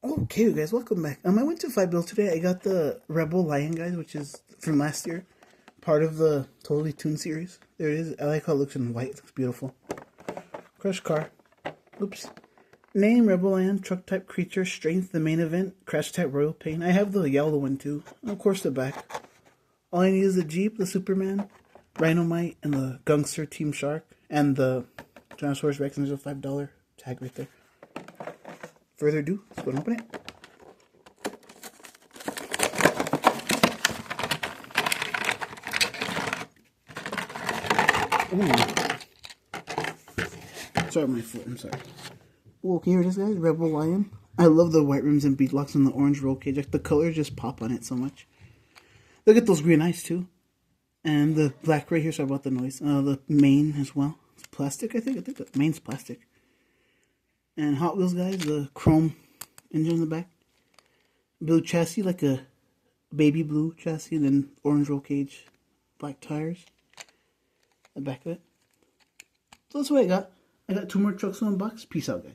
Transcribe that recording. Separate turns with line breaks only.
Okay, you guys, welcome back. I went to Five Bill today. I got the Rebel Lion, guys, which is from last year, part of the Totally Tooned series. There it is. I like how it looks in white. It looks beautiful. Crush car. Oops. Name, Rebel Lion, truck type creature, strength, the main event, crash type, royal pain. I have the yellow one too. And of course the back. All I need is the Jeep, the Superman, Rhinomite, and the Gangster Team Shark, and the Tyrannosaurus Rex, and there's a $5 tag right there. Further ado, let's go and open it. Ooh. Sorry, my foot, I'm sorry. Ooh, okay, here it is, guys. Rebel Lion. I love the white rims and beadlocks and the orange roll cage. Like, the colors just pop on it so much. Look at those green eyes, too. And the black right here, sorry about the noise. The mane as well. It's plastic, I think. I think the mane's plastic. And Hot Wheels, guys. The chrome engine in the back. Blue chassis, like a baby blue chassis. And then orange roll cage. Black tires. The back of it. So that's what I got. I got 2 more trucks in one box. Peace out, guys.